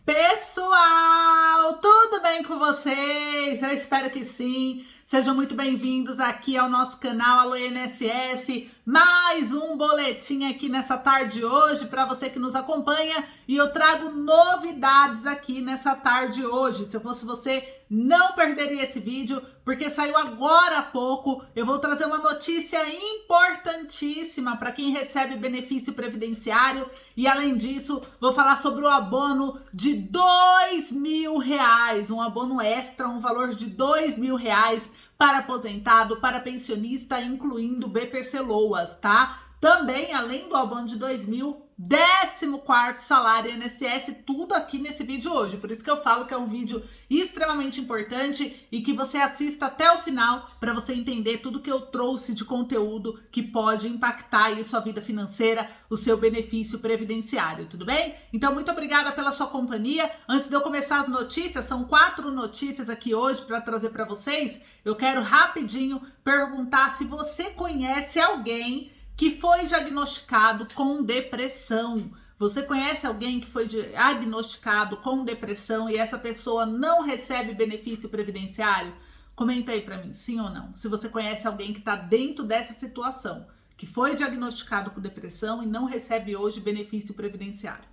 Pessoal, tudo bem com vocês? Eu espero que sim. Sejam muito bem-vindos aqui ao nosso canal Alô INSS. Mais um boletim aqui nessa tarde hoje para você que nos acompanha. E eu trago novidades aqui nessa tarde hoje. Se eu fosse você, não perderia esse vídeo, porque saiu agora há pouco. Eu vou trazer uma notícia importantíssima para quem recebe benefício previdenciário. E além disso, vou falar sobre o abono de R$ 2.000, um abono extra, um valor de R$ 2.000 para aposentado, para pensionista, incluindo BPC Loas, tá? Também, além do abono de 2.000, 14º salário INSS, tudo aqui nesse vídeo hoje. Por isso que eu falo que é um vídeo extremamente importante e que você assista até o final para você entender tudo que eu trouxe de conteúdo que pode impactar aí sua vida financeira, o seu benefício previdenciário, tudo bem? Então, muito obrigada pela sua companhia. Antes de eu começar as notícias, são 4 notícias aqui hoje para trazer para vocês. Eu quero rapidinho perguntar se você conhece alguém que foi diagnosticado com depressão. Você conhece alguém que foi diagnosticado com depressão e essa pessoa não recebe benefício previdenciário? Comenta aí para mim, sim ou não. Se você conhece alguém que está dentro dessa situação, que foi diagnosticado com depressão e não recebe hoje benefício previdenciário.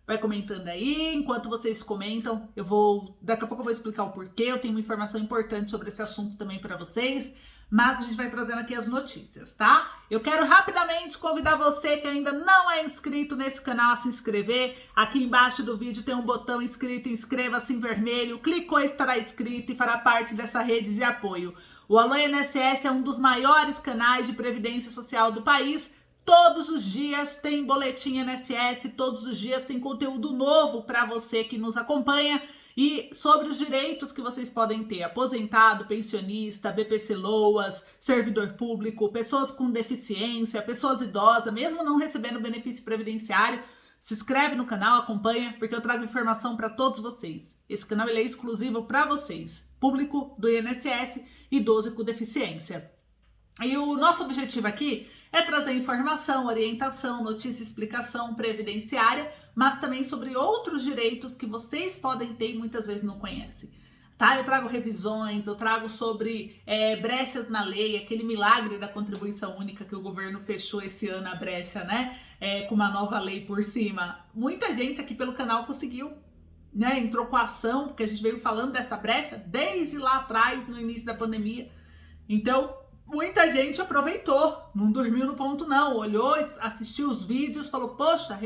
Vai comentando aí, enquanto vocês comentam, daqui a pouco eu vou explicar o porquê, eu tenho uma informação importante sobre esse assunto também para vocês, mas a gente vai trazendo aqui as notícias, tá? Eu quero rapidamente convidar você que ainda não é inscrito nesse canal a se inscrever. Aqui embaixo do vídeo tem um botão inscrito, inscreva-se em vermelho, clicou, estará inscrito e fará parte dessa rede de apoio. O Alô INSS é um dos maiores canais de previdência social do país. Todos os dias tem boletim INSS, todos os dias tem conteúdo novo para você que nos acompanha e sobre os direitos que vocês podem ter: aposentado, pensionista, BPC Loas, servidor público, pessoas com deficiência, pessoas idosas, mesmo não recebendo benefício previdenciário. Se inscreve no canal, acompanha, porque eu trago informação para todos vocês. Esse canal ele é exclusivo para vocês, público do INSS, idoso com deficiência. E o nosso objetivo aqui é trazer informação, orientação, notícia, explicação previdenciária, mas também sobre outros direitos que vocês podem ter e muitas vezes não conhecem. Tá? Eu trago revisões, eu trago sobre brechas na lei, aquele milagre da contribuição única que o governo fechou esse ano a brecha, né? Com uma nova lei por cima. Muita gente aqui pelo canal conseguiu, né? Entrou com a ação, porque a gente veio falando dessa brecha desde lá atrás, no início da pandemia. Então, muita gente aproveitou, não dormiu no ponto não, olhou, assistiu os vídeos, falou, poxa,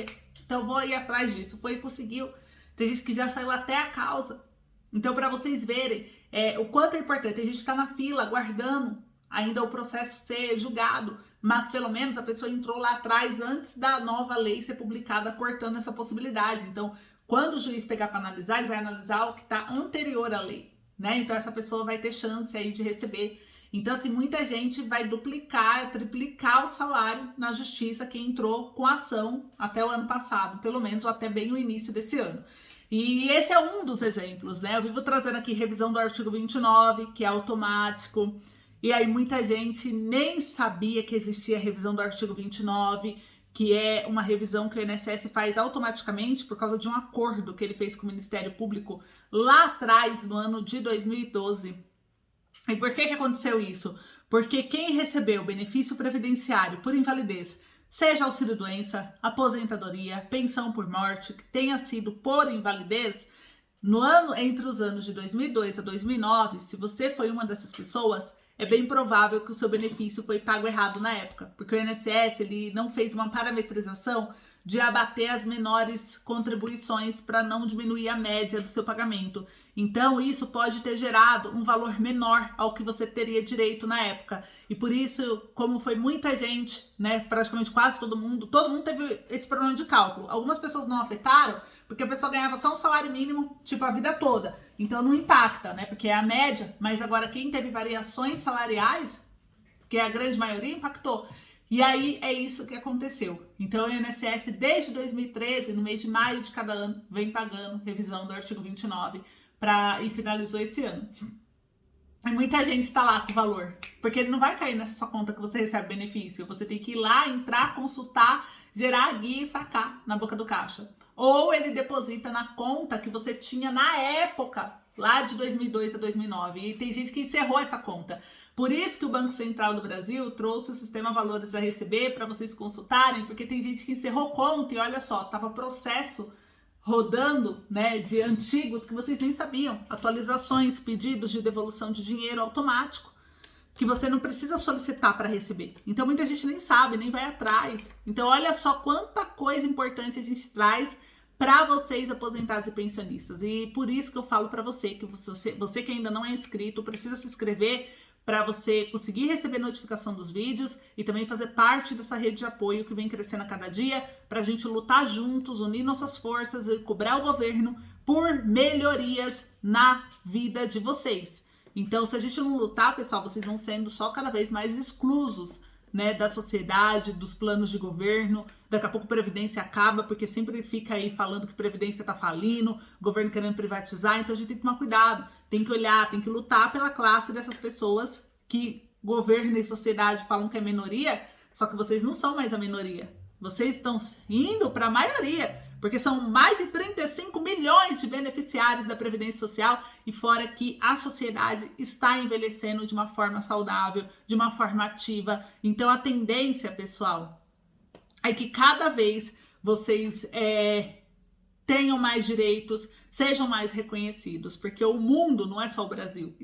então vou ir atrás disso, foi e conseguiu. Tem gente que já saiu até a causa. Então, para vocês verem o quanto é importante, a gente está na fila, aguardando ainda o processo ser julgado, mas pelo menos a pessoa entrou lá atrás antes da nova lei ser publicada, cortando essa possibilidade. Então, quando o juiz pegar para analisar, ele vai analisar o que está anterior à lei, né? Então, essa pessoa vai ter chance aí de receber. Então, assim, muita gente vai duplicar, triplicar o salário na justiça que entrou com a ação até o ano passado, pelo menos, ou até bem o início desse ano. E esse é um dos exemplos, né? Eu vivo trazendo aqui revisão do artigo 29, que é automático. E aí muita gente nem sabia que existia a revisão do artigo 29, que é uma revisão que o INSS faz automaticamente por causa de um acordo que ele fez com o Ministério Público lá atrás, no ano de 2012. E por que aconteceu isso? Porque quem recebeu benefício previdenciário por invalidez, seja auxílio-doença, aposentadoria, pensão por morte, que tenha sido por invalidez, entre os anos de 2002 a 2009, se você foi uma dessas pessoas, é bem provável que o seu benefício foi pago errado na época, porque o INSS ele não fez uma parametrização de abater as menores contribuições para não diminuir a média do seu pagamento. Então, isso pode ter gerado um valor menor ao que você teria direito na época. E por isso, como foi muita gente, né, praticamente quase todo mundo teve esse problema de cálculo. Algumas pessoas não afetaram, porque a pessoa ganhava só um salário mínimo, tipo, a vida toda. Então, não impacta, né, porque é a média. Mas agora, quem teve variações salariais, que é a grande maioria, impactou. E aí é isso que aconteceu. Então, o INSS, desde 2013, no mês de maio de cada ano, vem pagando revisão do artigo 29 e finalizou esse ano. E muita gente está lá com o valor, porque ele não vai cair nessa sua conta que você recebe benefício. Você tem que ir lá, entrar, consultar, gerar a guia e sacar na boca do caixa. ou ele deposita na conta que você tinha na época, lá de 2002 a 2009. E tem gente que encerrou essa conta. Por isso que o Banco Central do Brasil trouxe o sistema Valores a Receber para vocês consultarem, porque tem gente que encerrou conta e olha só, tava processo rodando, né, de antigos que vocês nem sabiam, atualizações, pedidos de devolução de dinheiro automático, que você não precisa solicitar para receber. Então muita gente nem sabe, nem vai atrás. Então olha só quanta coisa importante a gente traz para vocês aposentados e pensionistas. E por isso que eu falo para você que você que ainda não é inscrito, precisa se inscrever para você conseguir receber notificação dos vídeos e também fazer parte dessa rede de apoio que vem crescendo a cada dia, para a gente lutar juntos, unir nossas forças e cobrar o governo por melhorias na vida de vocês. Então, se a gente não lutar, pessoal, vocês vão sendo só cada vez mais exclusos, né, da sociedade, dos planos de governo. Daqui a pouco Previdência acaba, porque sempre fica aí falando que Previdência tá falindo, governo querendo privatizar, então a gente tem que tomar cuidado, tem que olhar, tem que lutar pela classe dessas pessoas que governo e sociedade falam que é minoria, só que vocês não são mais a minoria. Vocês estão indo para a maioria, porque são mais de 35 milhões de beneficiários da Previdência Social e fora que a sociedade está envelhecendo de uma forma saudável, de uma forma ativa. Então a tendência, pessoal, é que cada vez vocês tenham mais direitos, sejam mais reconhecidos, porque o mundo não é só o Brasil,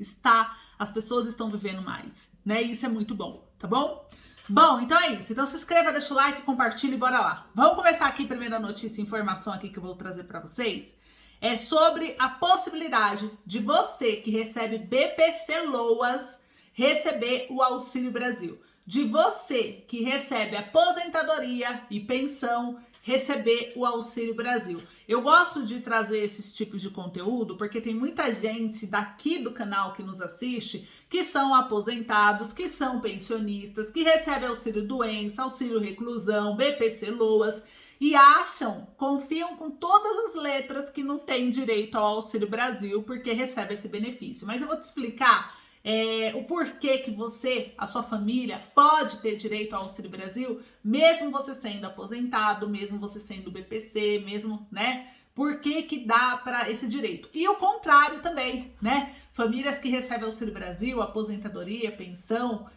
as pessoas estão vivendo mais, né? E isso é muito bom, tá bom? Bom, então é isso. Então se inscreva, deixa o like, compartilha e bora lá. Vamos começar aqui, primeira notícia e informação aqui que eu vou trazer para vocês. É sobre a possibilidade de você que recebe BPC Loas receber o Auxílio Brasil. De você que recebe aposentadoria e pensão receber o Auxílio Brasil. Eu gosto de trazer esses tipos de conteúdo porque tem muita gente daqui do canal que nos assiste que são aposentados, que são pensionistas, que recebem auxílio doença, auxílio reclusão, BPC Loas e acham, confiam com todas as letras que não tem direito ao Auxílio Brasil porque recebe esse benefício. Mas eu vou te explicar o porquê que você, a sua família, pode ter direito ao Auxílio Brasil, mesmo você sendo aposentado, mesmo você sendo BPC, mesmo, né? Por que dá para esse direito? E o contrário também, né? Famílias que recebem Auxílio Brasil, aposentadoria, pensão,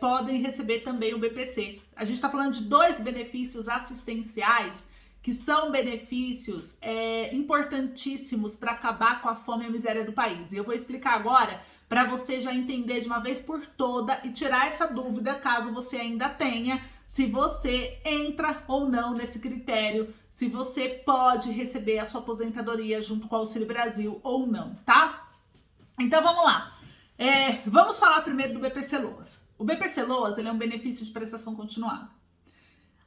podem receber também o BPC. A gente está falando de dois benefícios assistenciais que são benefícios importantíssimos para acabar com a fome e a miséria do país. E eu vou explicar agora para você já entender de uma vez por toda e tirar essa dúvida, caso você ainda tenha, se você entra ou não nesse critério, se você pode receber a sua aposentadoria junto com o Auxílio Brasil ou não, tá? Então vamos lá. Vamos falar primeiro do BPC Loas. O BPC Loas, ele é um benefício de prestação continuada.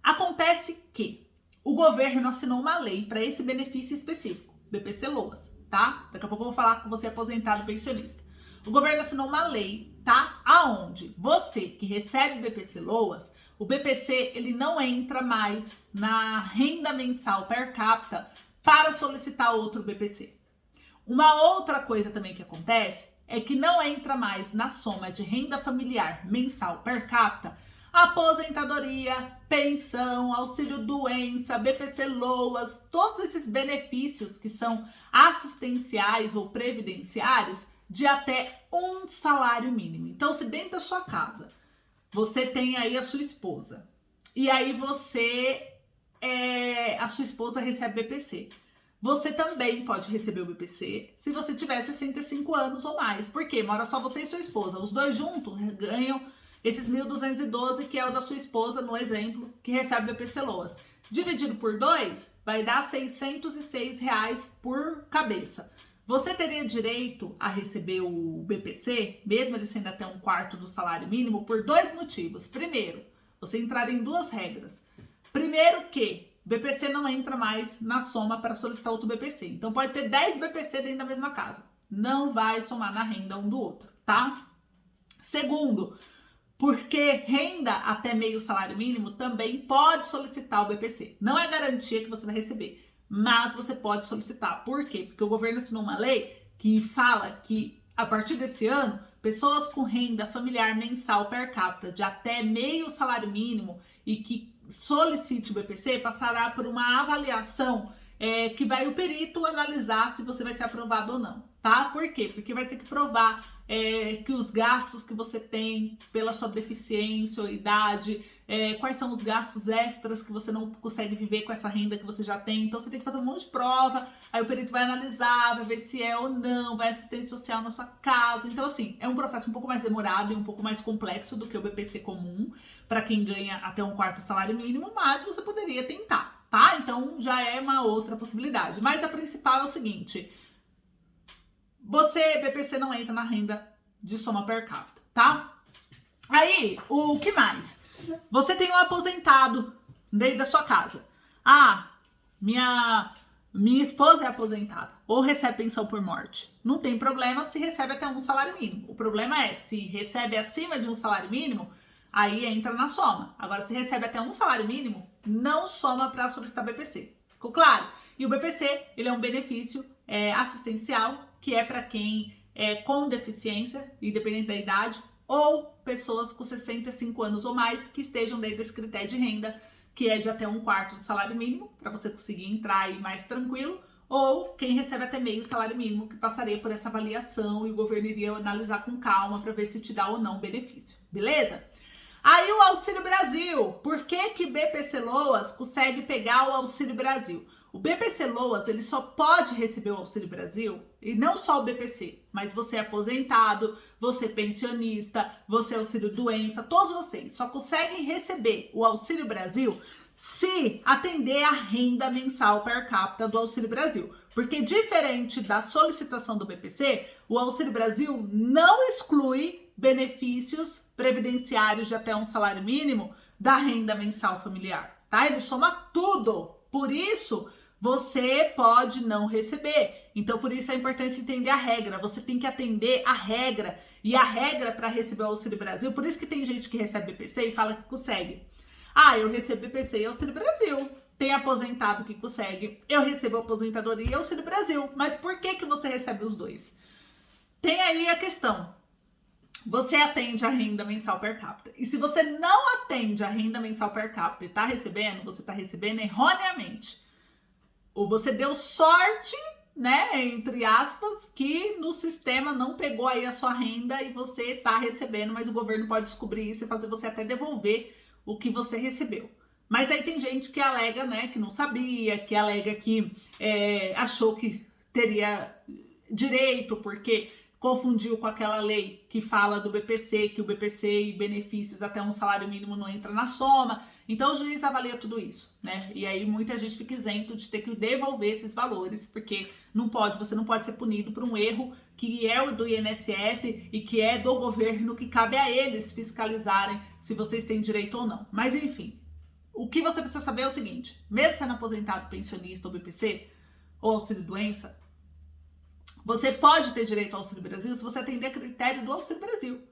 Acontece que o governo assinou uma lei para esse benefício específico, BPC Loas, tá? Daqui a pouco eu vou falar com você aposentado pensionista. O governo assinou uma lei, tá? Aonde você que recebe BPC Loas, o BPC ele não entra mais na renda mensal per capita para solicitar outro BPC. Uma outra coisa também que acontece é que não entra mais na soma de renda familiar mensal per capita aposentadoria, pensão, auxílio doença, BPC Loas, todos esses benefícios que são assistenciais ou previdenciários de até um salário mínimo. Então, se dentro da sua casa você tem aí a sua esposa e aí a sua esposa recebe BPC, você também pode receber o BPC se você tiver 65 anos ou mais. Por quê? Mora só você e sua esposa. Os dois juntos ganham esses 1.212, que é o da sua esposa, no exemplo, que recebe BPC Loas. Dividido por 2, vai dar R$ 606 por cabeça. Você teria direito a receber o BPC, mesmo ele sendo até um quarto do salário mínimo, por dois motivos. Primeiro, você entraria em duas regras. Primeiro que o BPC não entra mais na soma para solicitar outro BPC. Então pode ter 10 BPC dentro da mesma casa. Não vai somar na renda um do outro, tá? Segundo, porque renda até meio salário mínimo também pode solicitar o BPC. Não é garantia que você vai receber, mas você pode solicitar. Por quê? Porque o governo assinou uma lei que fala que a partir desse ano, pessoas com renda familiar mensal per capita de até meio salário mínimo e que solicite o BPC passará por uma avaliação que vai o perito analisar se você vai ser aprovado ou não, tá? Por quê? Porque vai ter que provar que os gastos que você tem pela sua deficiência ou idade, quais são os gastos extras que você não consegue viver com essa renda que você já tem. Então você tem que fazer um monte de prova, aí o perito vai analisar, vai ver se é ou não, vai assistente social na sua casa. Então assim, é um processo um pouco mais demorado e um pouco mais complexo do que o BPC comum, para quem ganha até 1/4 do salário mínimo, mas você poderia tentar, tá? Então já é uma outra possibilidade. Mas a principal é o seguinte: você, BPC, não entra na renda de soma per capita, tá? Aí, o que mais? Você tem um aposentado dentro da sua casa. Ah, minha esposa é aposentada ou recebe pensão por morte. Não tem problema se recebe até um salário mínimo. O problema é se recebe acima de um salário mínimo, aí entra na soma. Agora, se recebe até um salário mínimo, não soma para solicitar BPC. Ficou claro? E o BPC, ele é um benefício assistencial, que é para quem é com deficiência, independente da idade, ou pessoas com 65 anos ou mais que estejam dentro desse critério de renda, que é de até 1/4 do salário mínimo, para você conseguir entrar aí mais tranquilo, ou quem recebe até meio salário mínimo, que passaria por essa avaliação e o governo iria analisar com calma para ver se te dá ou não benefício, beleza? Aí o Auxílio Brasil, por que BPC Loas consegue pegar o Auxílio Brasil? O BPC Loas, ele só pode receber o Auxílio Brasil, e não só o BPC, mas você é aposentado, você é pensionista, você é auxílio doença, todos vocês só conseguem receber o Auxílio Brasil se atender a renda mensal per capita do Auxílio Brasil. Porque diferente da solicitação do BPC, o Auxílio Brasil não exclui benefícios previdenciários de até um salário mínimo da renda mensal familiar, tá? Ele soma tudo. Por isso, você pode não receber. Então, por isso é importante entender a regra. Você tem que atender a regra. E a regra para receber o Auxílio Brasil, por isso que tem gente que recebe BPC e fala que consegue. Ah, eu recebo BPC e Auxílio Brasil. Tem aposentado que consegue. Eu recebo aposentadoria e Auxílio Brasil. Mas por que você recebe os dois? Tem aí a questão. Você atende a renda mensal per capita. E se você não atende a renda mensal per capita e está recebendo, você está recebendo erroneamente. Ou você deu sorte, né, entre aspas, que no sistema não pegou aí a sua renda e você está recebendo, mas o governo pode descobrir isso e fazer você até devolver o que você recebeu. Mas aí tem gente que alega, né, que não sabia, que alega que achou que teria direito, porque confundiu com aquela lei que fala do BPC, que o BPC e benefícios até um salário mínimo não entra na soma. Então o juiz avalia tudo isso, né? E aí muita gente fica isento de ter que devolver esses valores, porque você não pode ser punido por um erro que é o do INSS e que é do governo, que cabe a eles fiscalizarem se vocês têm direito ou não. Mas enfim, o que você precisa saber é o seguinte: mesmo sendo aposentado, pensionista ou BPC, ou auxílio doença, você pode ter direito ao Auxílio Brasil se você atender a critério do Auxílio Brasil,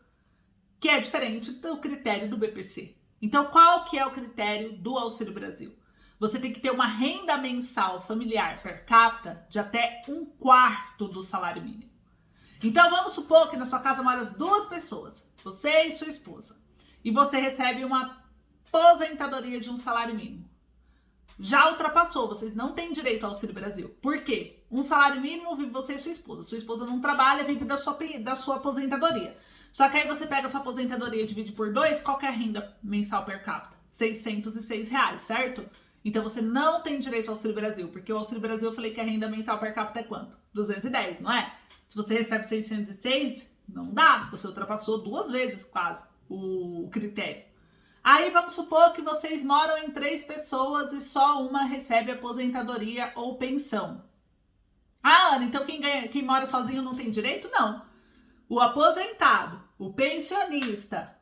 que é diferente do critério do BPC. Então, qual que é o critério do Auxílio Brasil? Você tem que ter uma renda mensal familiar per capita de até 1/4 do salário mínimo. Então, vamos supor que na sua casa moram 2 pessoas, você e sua esposa, e você recebe uma aposentadoria de um salário mínimo. Já ultrapassou, vocês não têm direito ao Auxílio Brasil. Por quê? Um salário mínimo vive você e sua esposa. Sua esposa não trabalha, vive da sua aposentadoria. Só que aí você pega a sua aposentadoria e divide por 2, qual que é a renda mensal per capita? R$606, certo? Então você não tem direito ao Auxílio Brasil, porque o Auxílio Brasil eu falei que a renda mensal per capita é quanto? 210, não é? Se você recebe 606, não dá, você ultrapassou 2 vezes quase o critério. Aí vamos supor que vocês moram em 3 pessoas e só uma recebe aposentadoria ou pensão. Ah, Ana, então quem mora sozinho não tem direito? Não. O aposentado, o pensionista,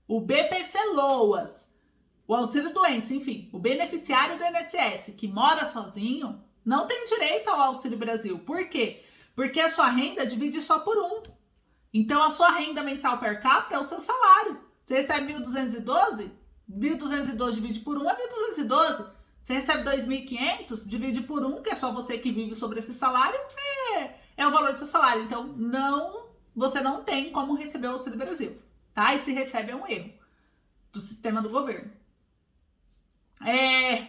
o BPC Loas, o auxílio doença, enfim, o beneficiário do INSS que mora sozinho não tem direito ao Auxílio Brasil. Por quê? Porque a sua renda divide só por 1. Então a sua renda mensal per capita é o seu salário. Você recebe 1.212? 1.212 divide por 1 é 1.212. Você recebe 2.500? Divide por 1, que é só você que vive sobre esse salário, é o valor do seu salário. Então, você não tem como receber o Auxílio Brasil, tá? E se recebe é um erro do sistema do governo.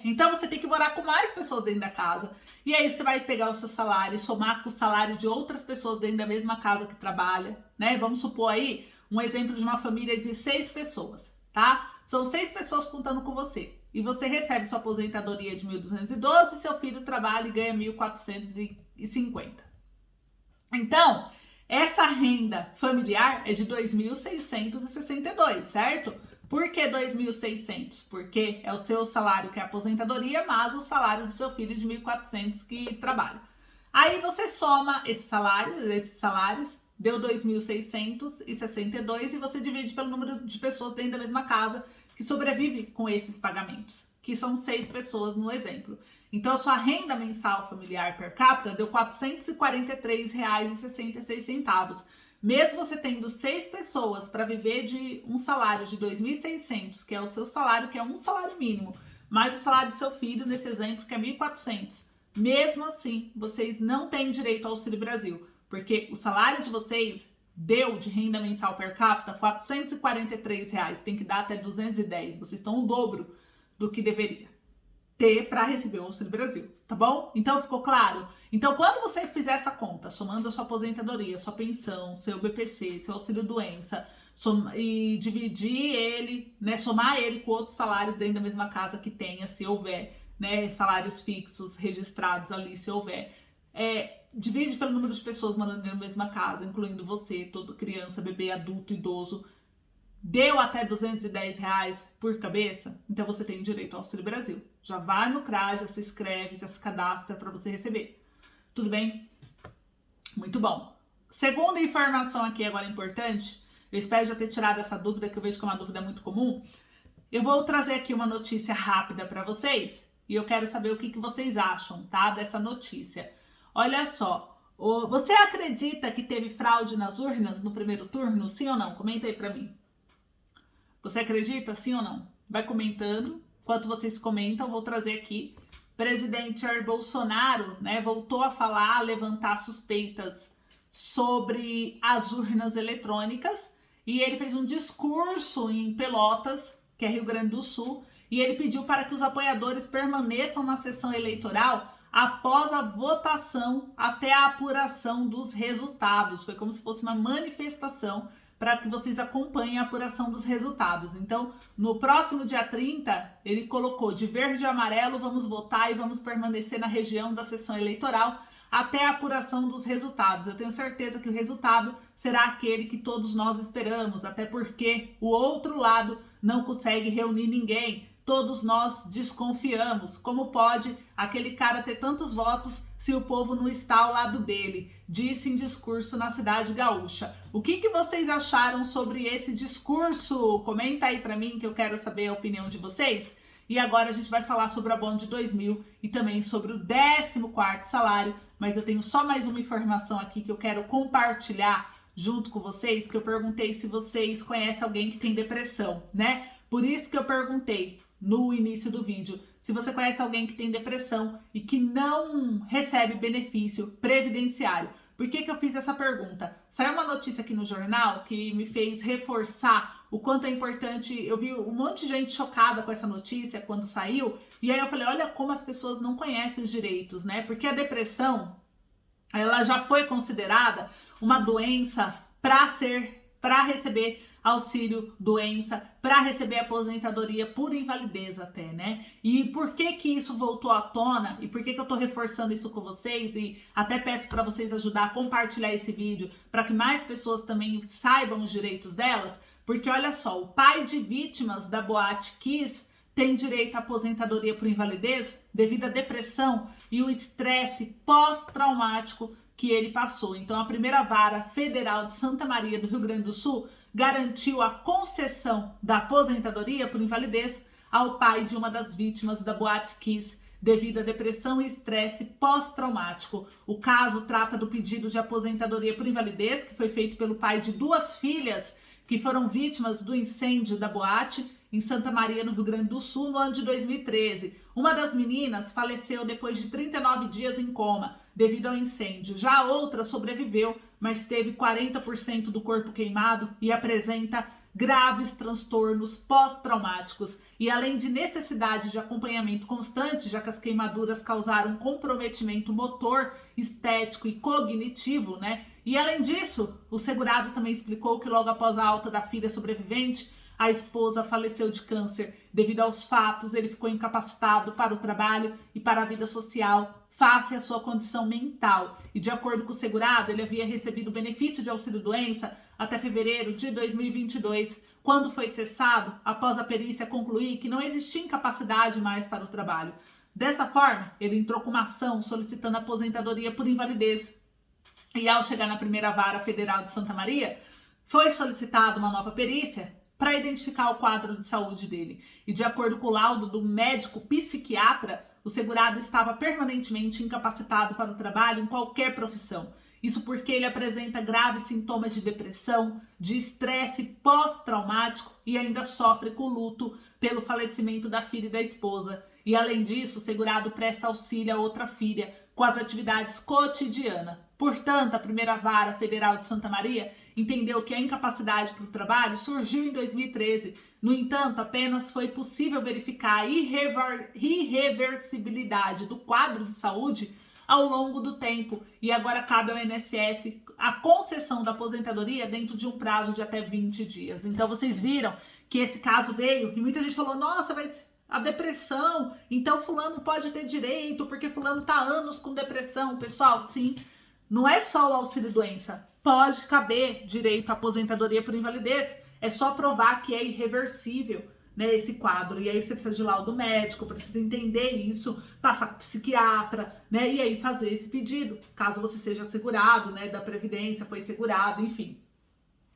Então você tem que morar com mais pessoas dentro da casa. E aí você vai pegar o seu salário e somar com o salário de outras pessoas dentro da mesma casa que trabalha, né? Vamos supor aí um exemplo de uma família de 6 pessoas, tá? São 6 pessoas contando com você. E você recebe sua aposentadoria de 1.212 e seu filho trabalha e ganha 1.450. Então, essa renda familiar é de 2.662, certo? Por que 2.600? Porque é o seu salário que é a aposentadoria, mais o salário do seu filho de 1.400 que trabalha. Aí você soma esses salários, deu 2.662 e você divide pelo número de pessoas dentro da mesma casa que sobrevive com esses pagamentos, que são 6 pessoas no exemplo. Então, a sua renda mensal familiar per capita deu R$ 443,66. Mesmo você tendo 6 pessoas para viver de um salário de 2.600, que é o seu salário, que é um salário mínimo, mais o salário do seu filho, nesse exemplo, que é 1.400. Mesmo assim, vocês não têm direito ao Auxílio Brasil, porque o salário de vocês deu de renda mensal per capita R$ 443, tem que dar até 210. Vocês estão o dobro do que deveria ter para receber o Auxílio Brasil, tá bom? Então ficou claro? Então quando você fizer essa conta, somando a sua aposentadoria, sua pensão, seu BPC, seu auxílio doença, e dividir ele, né, somar ele com outros salários dentro da mesma casa que tenha, se houver, né, salários fixos registrados ali, se houver, divide pelo número de pessoas morando na mesma casa, incluindo você, toda criança, bebê, adulto, idoso, deu até R$210 por cabeça, então você tem direito ao Auxílio Brasil. Já vai no CRAS, já se inscreve, já se cadastra para você receber. Tudo bem? Muito bom. Segunda informação aqui agora importante, eu espero já ter tirado essa dúvida, que eu vejo que é uma dúvida muito comum. Eu vou trazer aqui uma notícia rápida para vocês e eu quero saber o que vocês acham, tá, dessa notícia. Olha só, você acredita que teve fraude nas urnas no primeiro turno? Sim ou não? Comenta aí para mim. Você acredita, sim ou não? Vai comentando. Enquanto vocês comentam, vou trazer aqui. Presidente Jair Bolsonaro, né, voltou a falar, a levantar suspeitas sobre as urnas eletrônicas. E ele fez um discurso em Pelotas, que é Rio Grande do Sul, e ele pediu para que os apoiadores permaneçam na sessão eleitoral após a votação até a apuração dos resultados. Foi como se fosse uma manifestação para que vocês acompanhem a apuração dos resultados. Então, no próximo dia 30, ele colocou de verde e amarelo, vamos votar e vamos permanecer na região da sessão eleitoral até a apuração dos resultados. Eu tenho certeza que o resultado será aquele que todos nós esperamos, até porque o outro lado não consegue reunir ninguém. Todos nós desconfiamos. Como pode aquele cara ter tantos votos se o povo não está ao lado dele? Disse em discurso na cidade gaúcha. O que vocês acharam sobre esse discurso? Comenta aí para mim que eu quero saber a opinião de vocês. E agora a gente vai falar sobre o abono de 2.000 e também sobre o 14º salário. Mas eu tenho só mais uma informação aqui que eu quero compartilhar junto com vocês, que eu perguntei se vocês conhecem alguém que tem depressão, né? Por isso que eu perguntei no início do vídeo, se você conhece alguém que tem depressão e que não recebe benefício previdenciário. Por que eu fiz essa pergunta? Saiu uma notícia aqui no jornal que me fez reforçar o quanto é importante. Eu vi um monte de gente chocada com essa notícia quando saiu, e aí eu falei, olha como as pessoas não conhecem os direitos, né? Porque a depressão, ela já foi considerada uma doença para receber auxílio doença, para receber aposentadoria por invalidez até, né? E por que isso voltou à tona? E por que eu tô reforçando isso com vocês? E até peço para vocês ajudar a compartilhar esse vídeo para que mais pessoas também saibam os direitos delas. Porque olha só, o pai de vítimas da Boate Kiss tem direito à aposentadoria por invalidez devido à depressão e o estresse pós-traumático que ele passou. Então, a primeira vara federal de Santa Maria do Rio Grande do Sul garantiu a concessão da aposentadoria por invalidez ao pai de uma das vítimas da Boate Kiss devido à depressão e estresse pós-traumático. O caso trata do pedido de aposentadoria por invalidez que foi feito pelo pai de 2 filhas que foram vítimas do incêndio da boate em Santa Maria, no Rio Grande do Sul, no ano de 2013. Uma das meninas faleceu depois de 39 dias em coma devido ao incêndio. Já a outra sobreviveu, mas teve 40% do corpo queimado e apresenta graves transtornos pós-traumáticos e além de necessidade de acompanhamento constante, já que as queimaduras causaram comprometimento motor, estético e cognitivo, né? E além disso, o segurado também explicou que logo após a alta da filha sobrevivente, a esposa faleceu de câncer. Devido aos fatos, ele ficou incapacitado para o trabalho e para a vida social, face à sua condição mental. E de acordo com o segurado, ele havia recebido benefício de auxílio-doença até fevereiro de 2022, quando foi cessado após a perícia concluir que não existia incapacidade mais para o trabalho. Dessa forma, ele entrou com uma ação solicitando aposentadoria por invalidez. E ao chegar na primeira vara federal de Santa Maria, foi solicitada uma nova perícia para identificar o quadro de saúde dele. E de acordo com o laudo do médico psiquiatra, o segurado estava permanentemente incapacitado para o trabalho em qualquer profissão. Isso porque ele apresenta graves sintomas de depressão, de estresse pós-traumático e ainda sofre com luto pelo falecimento da filha e da esposa. E além disso, o segurado presta auxílio a outra filha com as atividades cotidianas. Portanto, a primeira vara federal de Santa Maria entendeu que a incapacidade para o trabalho surgiu em 2013. No entanto, apenas foi possível verificar a irreversibilidade do quadro de saúde ao longo do tempo. E agora cabe ao INSS a concessão da aposentadoria dentro de um prazo de até 20 dias. Então, vocês viram que esse caso veio e muita gente falou, nossa, mas a depressão, então fulano pode ter direito porque fulano tá anos com depressão. Pessoal, sim, não é só o auxílio-doença. Pode caber direito à aposentadoria por invalidez. É só provar que é irreversível, né, esse quadro. E aí você precisa de laudo médico, precisa entender isso, passar com o psiquiatra, né, e aí fazer esse pedido, caso você seja segurado, né, da Previdência, foi segurado, enfim.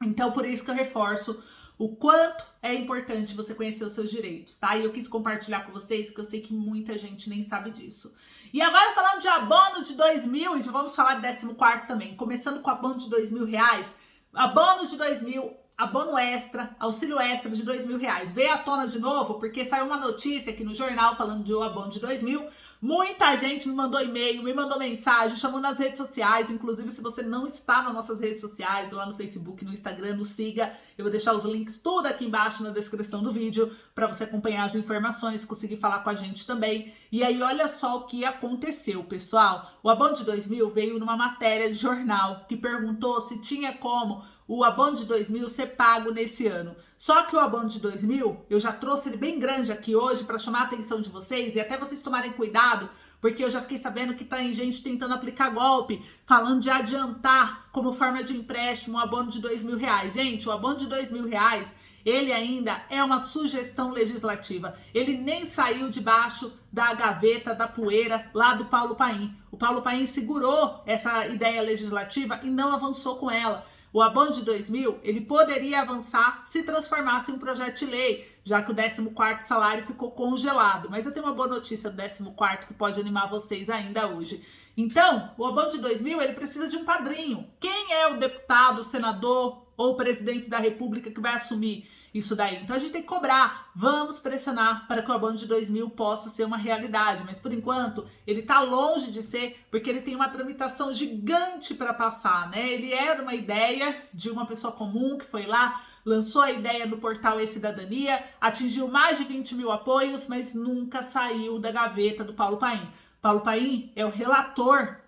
Então, por isso que eu reforço o quanto é importante você conhecer os seus direitos, tá? E eu quis compartilhar com vocês, que eu sei que muita gente nem sabe disso. E agora falando de abono de 2.000, e já vamos falar de 14º também, começando com abono de R$2.000, abono de 2.000, abono extra, auxílio extra de R$2.000. Veio à tona de novo porque saiu uma notícia aqui no jornal falando de um abono de 2.000. Muita gente me mandou e-mail, me mandou mensagem, chamou nas redes sociais. Inclusive, se você não está nas nossas redes sociais, lá no Facebook, no Instagram, nos siga. Eu vou deixar os links tudo aqui embaixo na descrição do vídeo para você acompanhar as informações, conseguir falar com a gente também. E aí, olha só o que aconteceu, pessoal. O abono de 2.000 veio numa matéria de jornal que perguntou se tinha como o abono de 2.000 ser pago nesse ano. Só que o abono de 2.000, eu já trouxe ele bem grande aqui hoje para chamar a atenção de vocês e até vocês tomarem cuidado, porque eu já fiquei sabendo que tem gente tentando aplicar golpe, falando de adiantar como forma de empréstimo um abono de R$2.000. Gente, o abono de R$2.000, ele ainda é uma sugestão legislativa. Ele nem saiu debaixo da gaveta, da poeira lá do Paulo Paim. O Paulo Paim segurou essa ideia legislativa e não avançou com ela. O abono de 2.000, ele poderia avançar se transformasse em um projeto de lei, já que o 14º salário ficou congelado. Mas eu tenho uma boa notícia do 14º que pode animar vocês ainda hoje. Então, o abono de 2.000, ele precisa de um padrinho. Quem é o deputado, o senador ou o presidente da República que vai assumir isso daí? Então a gente tem que cobrar, vamos pressionar para que o abono de 2.000 possa ser uma realidade, mas por enquanto ele está longe de ser, porque ele tem uma tramitação gigante para passar, né? Ele era uma ideia de uma pessoa comum que foi lá, lançou a ideia no portal E-Cidadania, atingiu mais de 20.000 apoios, mas nunca saiu da gaveta do Paulo Paim. Paulo Paim é o relator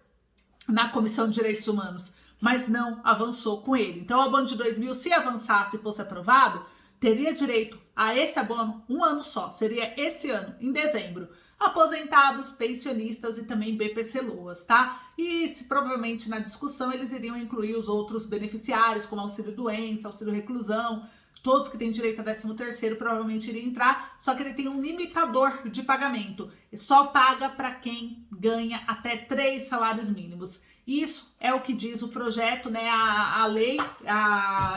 na Comissão de Direitos Humanos, mas não avançou com ele. Então o abono de 2.000, se avançasse e fosse aprovado, teria direito a esse abono um ano só, seria esse ano, em dezembro. Aposentados, pensionistas e também BPC-Loas, tá? E provavelmente na discussão eles iriam incluir os outros beneficiários, como auxílio-doença, auxílio-reclusão, todos que têm direito a 13º provavelmente iriam entrar, só que ele tem um limitador de pagamento. Só paga para quem ganha até 3 salários mínimos. Isso é o que diz o projeto, né? A lei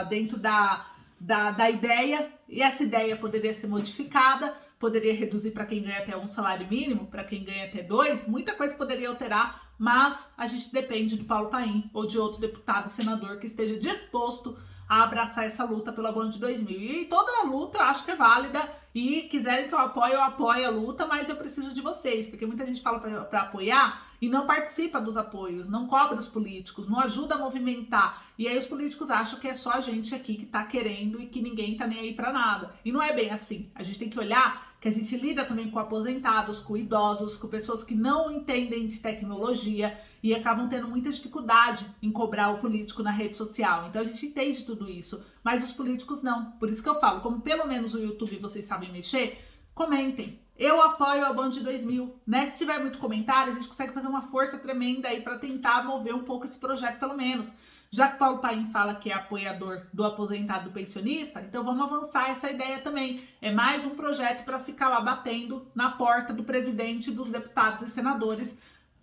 dentro da ideia, e essa ideia poderia ser modificada, poderia reduzir para quem ganha até 1 salário mínimo, para quem ganha até 2, muita coisa poderia alterar, mas a gente depende do Paulo Paim ou de outro deputado, senador que esteja disposto a abraçar essa luta pelo abono de 2.000. E toda a luta eu acho que é válida, e quiserem que eu apoie a luta, mas eu preciso de vocês, porque muita gente fala para apoiar e não participa dos apoios, não cobra os políticos, não ajuda a movimentar. E aí os políticos acham que é só a gente aqui que tá querendo e que ninguém tá nem aí para nada. E não é bem assim. A gente tem que olhar que a gente lida também com aposentados, com idosos, com pessoas que não entendem de tecnologia e acabam tendo muita dificuldade em cobrar o político na rede social. Então a gente entende tudo isso, mas os políticos não. Por isso que eu falo, como pelo menos o YouTube vocês sabem mexer, comentem. Eu apoio a Band de 2000, né? Se tiver muito comentário, a gente consegue fazer uma força tremenda aí para tentar mover um pouco esse projeto, pelo menos. Já que Paulo Paim fala que é apoiador do aposentado do pensionista, então vamos avançar essa ideia também. É mais um projeto para ficar lá batendo na porta do presidente, dos deputados e senadores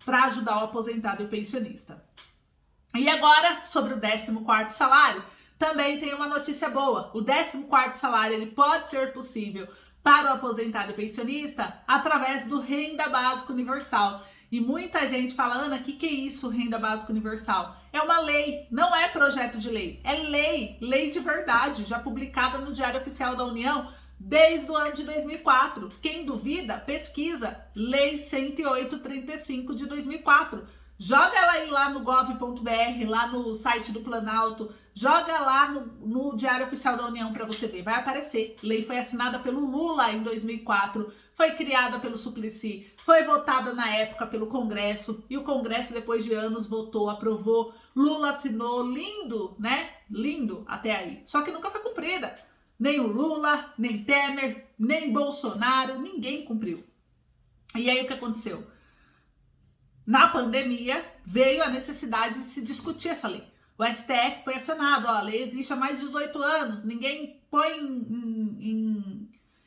para ajudar o aposentado e o pensionista. E agora, sobre o 14º salário, também tem uma notícia boa. O 14º salário ele pode ser possível para o aposentado e pensionista através do Renda Básica Universal. E muita gente fala, Ana, o que é isso, Renda Básica Universal? É uma lei, não é projeto de lei, é lei de verdade, já publicada no Diário Oficial da União desde o ano de 2004. Quem duvida, pesquisa, Lei 108/35 de 2004. Joga ela aí lá no gov.br, lá no site do Planalto, joga lá no Diário Oficial da União para você ver, vai aparecer. Lei foi assinada pelo Lula em 2004, foi criada pelo Suplicy, foi votada na época pelo Congresso e o Congresso depois de anos votou, aprovou, Lula assinou, lindo, né? Lindo até aí. Só que nunca foi cumprida. Nem o Lula, nem Temer, nem Bolsonaro, ninguém cumpriu. E aí o que aconteceu? Na pandemia, veio a necessidade de se discutir essa lei. O STF foi acionado, a lei existe há mais de 18 anos, ninguém põe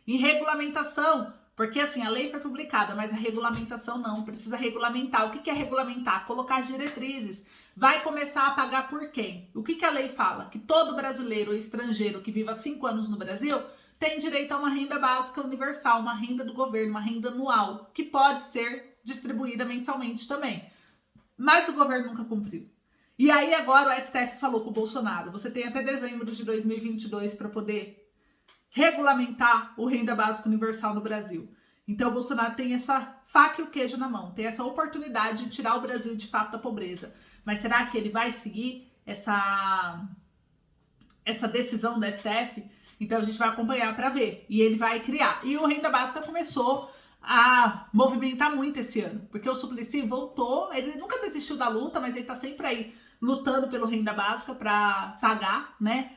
em regulamentação, porque assim, a lei foi publicada, mas a regulamentação não, precisa regulamentar. O que é regulamentar? Colocar as diretrizes. Vai começar a pagar por quem? O que a lei fala? Que todo brasileiro ou estrangeiro que viva 5 anos no Brasil tem direito a uma renda básica universal, uma renda do governo, uma renda anual, que pode ser distribuída mensalmente também. Mas o governo nunca cumpriu. E aí agora o STF falou com o Bolsonaro, você tem até dezembro de 2022 para poder regulamentar o Renda Básica Universal no Brasil. Então o Bolsonaro tem essa faca e o queijo na mão, tem essa oportunidade de tirar o Brasil de fato da pobreza. Mas será que ele vai seguir essa decisão do STF? Então a gente vai acompanhar para ver. E ele vai criar. E o Renda Básica começou a movimentar muito esse ano, porque o Suplicy voltou, ele nunca desistiu da luta, mas ele tá sempre aí lutando pelo Renda Básica para pagar, né?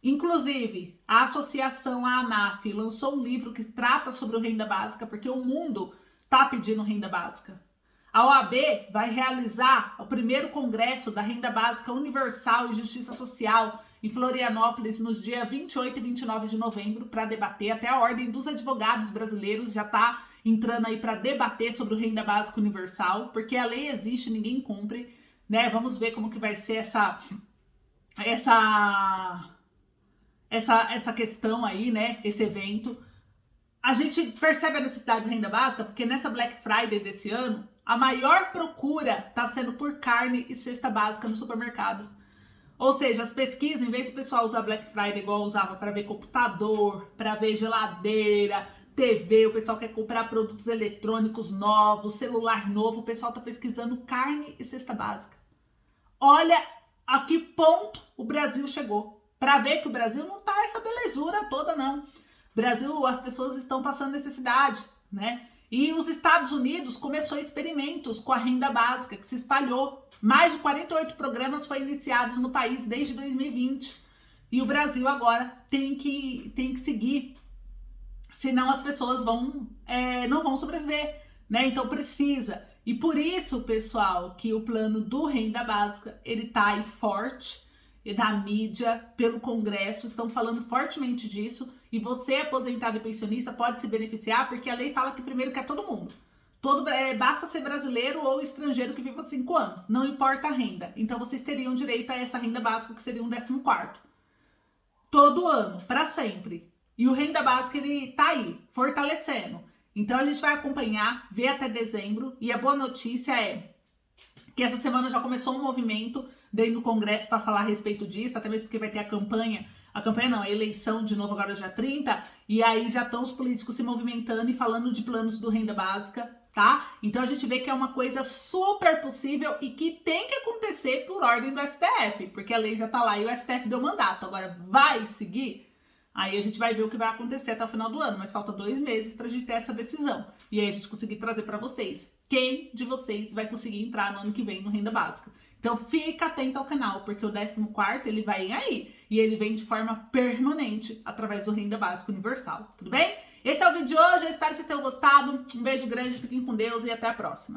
Inclusive, a associação, a ANAF, lançou um livro que trata sobre o Renda Básica, porque o mundo tá pedindo Renda Básica. A OAB vai realizar o primeiro congresso da Renda Básica Universal e Justiça Social em Florianópolis nos dias 28 e 29 de novembro para debater. Até a Ordem dos Advogados Brasileiros já está entrando aí para debater sobre o Renda Básica Universal, porque a lei existe, ninguém cumpre, né? Vamos ver como que vai ser essa questão aí, né? Esse evento. A gente percebe a necessidade de renda básica porque nessa Black Friday desse ano, a maior procura está sendo por carne e cesta básica nos supermercados. Ou seja, as pesquisas, em vez de o pessoal usar Black Friday igual usava para ver computador, para ver geladeira, TV, o pessoal quer comprar produtos eletrônicos novos, celular novo, o pessoal está pesquisando carne e cesta básica. Olha a que ponto o Brasil chegou. Para ver que o Brasil não tá essa belezura toda, não. Brasil, as pessoas estão passando necessidade, né? E os Estados Unidos começou experimentos com a renda básica, que se espalhou. Mais de 48 programas foram iniciados no país desde 2020. E o Brasil agora tem que seguir, senão as pessoas não vão sobreviver, né? Então precisa. E por isso, pessoal, que o plano do Renda Básica, ele tá aí forte, e da mídia, pelo Congresso, estão falando fortemente disso, e você, aposentado e pensionista, pode se beneficiar, porque a lei fala que primeiro quer todo mundo. Basta ser brasileiro ou estrangeiro que viva 5 anos, não importa a renda. Então vocês teriam direito a essa renda básica, que seria um 14º. Todo ano, para sempre. E o Renda Básica, ele tá aí, fortalecendo. Então a gente vai acompanhar, ver até dezembro, e a boa notícia é que essa semana já começou um movimento dentro do Congresso para falar a respeito disso, até mesmo porque vai ter a eleição de novo agora dia 30, e aí já estão os políticos se movimentando e falando de planos do Renda Básica, tá? Então a gente vê que é uma coisa super possível e que tem que acontecer por ordem do STF, porque a lei já tá lá e o STF deu mandato. Agora vai seguir? Aí a gente vai ver o que vai acontecer até o final do ano, mas falta 2 meses pra gente ter essa decisão. E aí a gente conseguir trazer pra vocês quem de vocês vai conseguir entrar no ano que vem no Renda Básica. Então fica atento ao canal, porque o 14º ele vai aí e ele vem de forma permanente através do Renda Básica Universal, tudo bem? Esse é o vídeo de hoje, eu espero que vocês tenham gostado. Um beijo grande, fiquem com Deus e até a próxima.